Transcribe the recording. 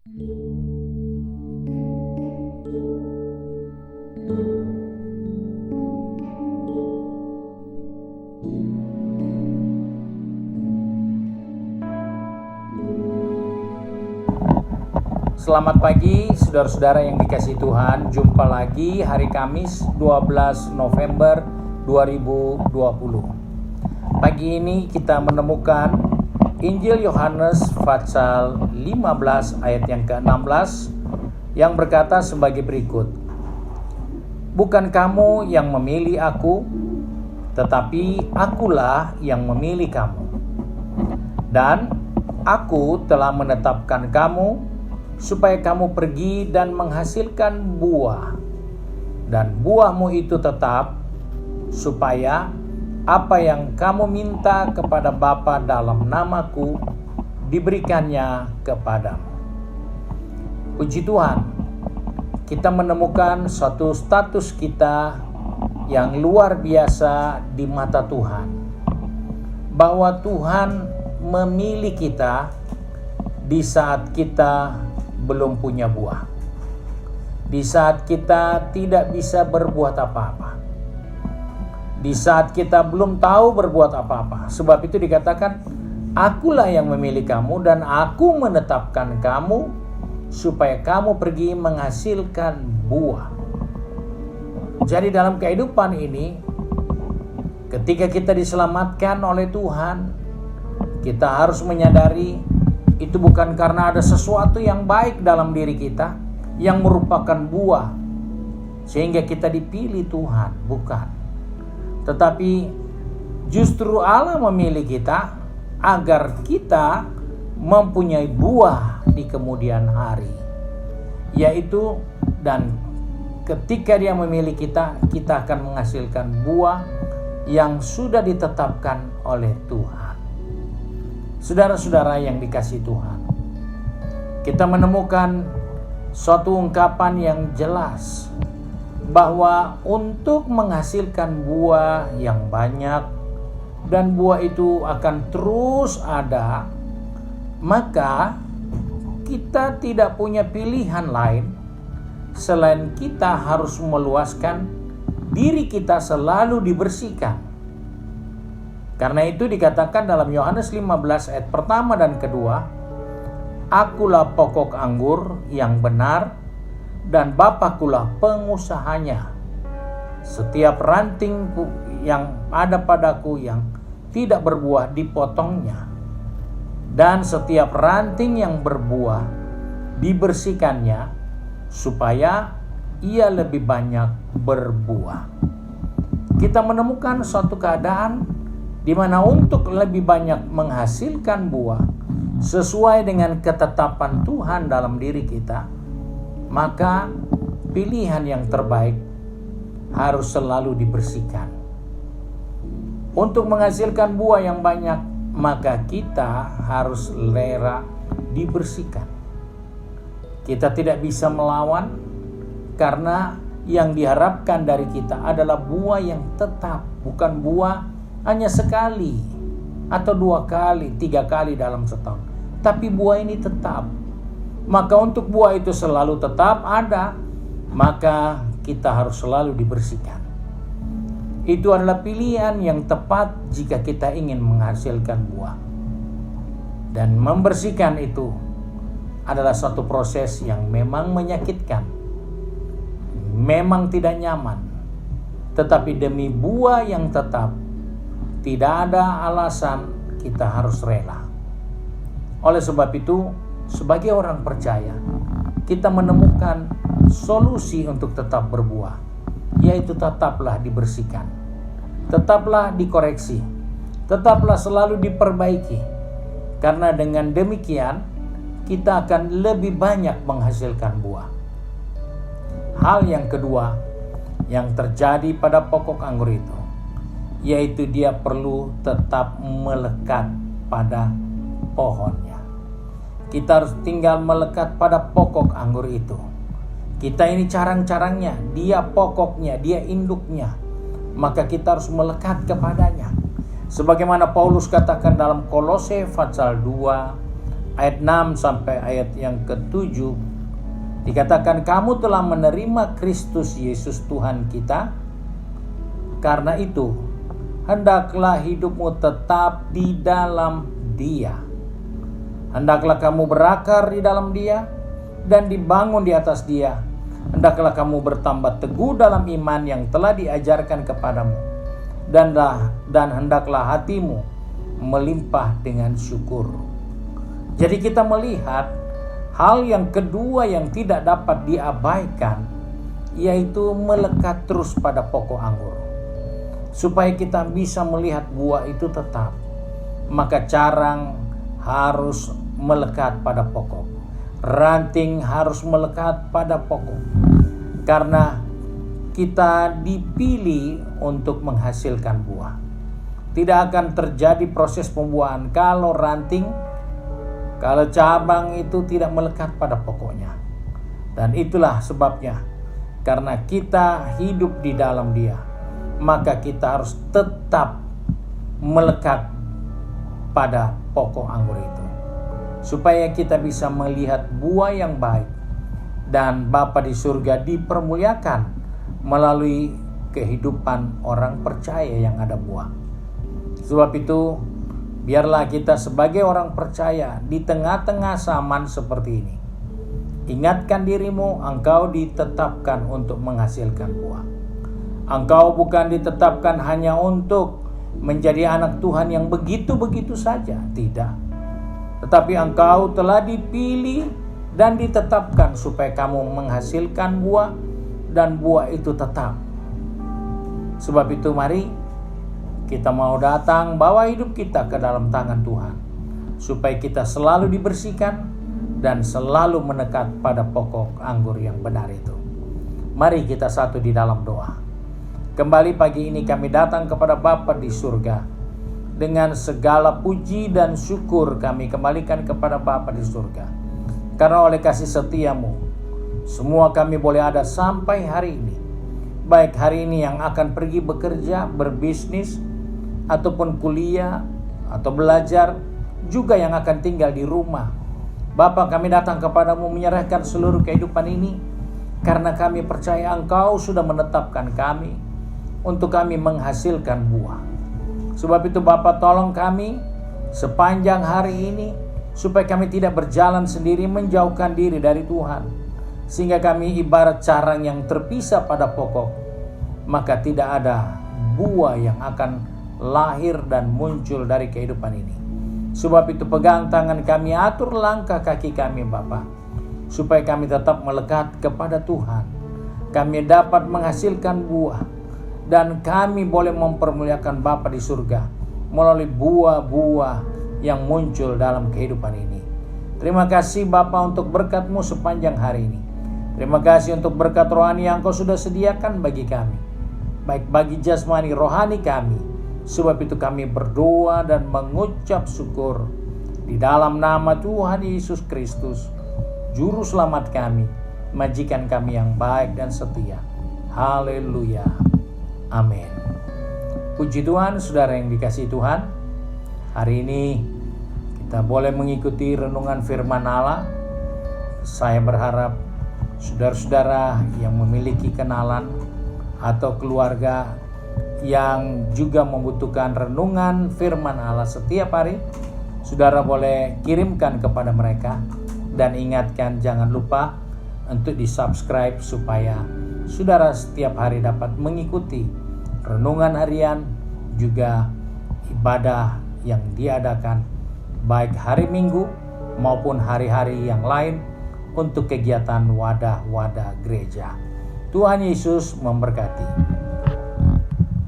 Selamat pagi saudara-saudara yang dikasihi Tuhan. Jumpa lagi hari Kamis 12 November 2020. Pagi ini kita menemukan Injil Yohanes pasal 15 ayat yang ke-16 yang berkata sebagai berikut. Bukan kamu yang memilih aku, tetapi akulah yang memilih kamu. Dan aku telah menetapkan kamu supaya kamu pergi dan menghasilkan buah, dan buahmu itu tetap, supaya apa yang kamu minta kepada Bapa dalam namaku diberikannya kepadamu. Puji Tuhan, kita menemukan suatu status kita yang luar biasa di mata Tuhan, bahwa Tuhan memilih kita di saat kita belum punya buah, di saat kita tidak bisa berbuat apa-apa, di saat kita belum tahu berbuat apa-apa. Sebab itu dikatakan, akulah yang memilih kamu dan aku menetapkan kamu supaya kamu pergi menghasilkan buah. Jadi dalam kehidupan ini, ketika kita diselamatkan oleh Tuhan, kita harus menyadari itu bukan karena ada sesuatu yang baik dalam diri kita yang merupakan buah sehingga kita dipilih Tuhan, bukan. Tetapi justru Allah memilih kita agar kita mempunyai buah di kemudian hari. Yaitu, dan ketika Dia memilih kita, kita akan menghasilkan buah yang sudah ditetapkan oleh Tuhan. Saudara-saudara yang dikasihi Tuhan, kita menemukan suatu ungkapan yang jelas bahwa untuk menghasilkan buah yang banyak dan buah itu akan terus ada, maka kita tidak punya pilihan lain selain kita harus meluaskan diri kita selalu dibersihkan. Karena itu dikatakan dalam Yohanes 15 ayat pertama dan kedua, akulah pokok anggur yang benar dan Bapakulah pengusahanya. Setiap ranting yang ada padaku yang tidak berbuah dipotongnya, dan setiap ranting yang berbuah dibersihkannya supaya ia lebih banyak berbuah. Kita menemukan suatu keadaan di mana untuk lebih banyak menghasilkan buah sesuai dengan ketetapan Tuhan dalam diri kita, maka pilihan yang terbaik harus selalu dibersihkan. Untuk menghasilkan buah yang banyak, maka kita harus rela dibersihkan. Kita tidak bisa melawan, karena yang diharapkan dari kita adalah buah yang tetap, bukan buah hanya sekali atau 2 kali, 3 kali dalam setahun. Tapi buah ini tetap. Maka untuk buah itu selalu tetap ada, maka kita harus selalu dibersihkan. Itu adalah pilihan yang tepat jika kita ingin menghasilkan buah. Dan membersihkan itu adalah suatu proses yang memang menyakitkan, memang tidak nyaman. Tetapi demi buah yang tetap, tidak ada alasan kita harus rela. Oleh sebab itu, sebagai orang percaya, kita menemukan solusi untuk tetap berbuah, yaitu tetaplah dibersihkan, tetaplah dikoreksi, tetaplah selalu diperbaiki. Karena dengan demikian, kita akan lebih banyak menghasilkan buah. Hal yang kedua yang terjadi pada pokok anggur itu, yaitu dia perlu tetap melekat pada pohonnya. Kita harus tinggal melekat pada pokok anggur itu. Kita ini carang-carangnya, dia pokoknya, dia induknya. Maka kita harus melekat kepadanya. Sebagaimana Paulus katakan dalam Kolose pasal 2 ayat 6 sampai ayat yang ke-7 dikatakan, kamu telah menerima Kristus Yesus Tuhan kita. Karena itu, hendaklah hidupmu tetap di dalam Dia. Hendaklah kamu berakar di dalam Dia dan dibangun di atas Dia. Hendaklah kamu bertambah teguh dalam iman yang telah diajarkan kepadamu. Dan hendaklah hatimu melimpah dengan syukur. Jadi kita melihat hal yang kedua yang tidak dapat diabaikan, yaitu melekat terus pada pokok anggur. Supaya kita bisa melihat buah itu tetap, maka carang harus melekat pada pokok. Ranting harus melekat pada pokok. Karena kita dipilih untuk menghasilkan buah. Tidak akan terjadi proses pembuahan kalau ranting, kalau cabang itu tidak melekat pada pokoknya. Dan itulah sebabnya, karena kita hidup di dalam Dia, maka kita harus tetap melekat pada pokok anggur itu. Supaya kita bisa melihat buah yang baik. Dan Bapa di surga dipermuliakan melalui kehidupan orang percaya yang ada buah. Sebab itu, biarlah kita sebagai orang percaya di tengah-tengah zaman seperti ini, ingatkan dirimu, engkau ditetapkan untuk menghasilkan buah. Engkau bukan ditetapkan hanya untuk menjadi anak Tuhan yang begitu-begitu saja, tidak. Tetapi engkau telah dipilih dan ditetapkan supaya kamu menghasilkan buah, dan buah itu tetap. Sebab itu mari kita mau datang bawa hidup kita ke dalam tangan Tuhan, supaya kita selalu dibersihkan dan selalu menekat pada pokok anggur yang benar itu. Mari kita satu di dalam doa. Kembali pagi ini kami datang kepada Bapa di surga. Dengan segala puji dan syukur kami kembalikan kepada Bapa di surga. Karena oleh kasih setiamu, semua kami boleh ada sampai hari ini. Baik hari ini yang akan pergi bekerja, berbisnis, ataupun kuliah, atau belajar, juga yang akan tinggal di rumah. Bapa, kami datang kepadamu menyerahkan seluruh kehidupan ini, karena kami percaya Engkau sudah menetapkan kami untuk kami menghasilkan buah. Sebab itu Bapa, tolong kami sepanjang hari ini, supaya kami tidak berjalan sendiri menjauhkan diri dari Tuhan. Sehingga kami ibarat carang yang terpisah pada pokok, maka tidak ada buah yang akan lahir dan muncul dari kehidupan ini. Sebab itu pegang tangan kami, atur langkah kaki kami Bapa, supaya kami tetap melekat kepada Tuhan. Kami dapat menghasilkan buah, dan kami boleh mempermuliakan Bapa di surga melalui buah-buah yang muncul dalam kehidupan ini. Terima kasih Bapa untuk berkat-Mu sepanjang hari ini. Terima kasih untuk berkat rohani yang Kau sudah sediakan bagi kami, baik bagi jasmani rohani kami. Sebab itu kami berdoa dan mengucap syukur di dalam nama Tuhan Yesus Kristus, Juru Selamat kami, majikan kami yang baik dan setia. Haleluya. Amin. Puji Tuhan, saudara yang dikasihi Tuhan. Hari ini kita boleh mengikuti renungan firman Allah. Saya berharap saudara-saudara yang memiliki kenalan atau keluarga yang juga membutuhkan renungan firman Allah setiap hari, saudara boleh kirimkan kepada mereka. Dan ingatkan, jangan lupa untuk di-subscribe supaya saudara setiap hari dapat mengikuti renungan harian, juga ibadah yang diadakan baik hari Minggu maupun hari-hari yang lain untuk kegiatan wadah-wadah gereja. Tuhan Yesus memberkati.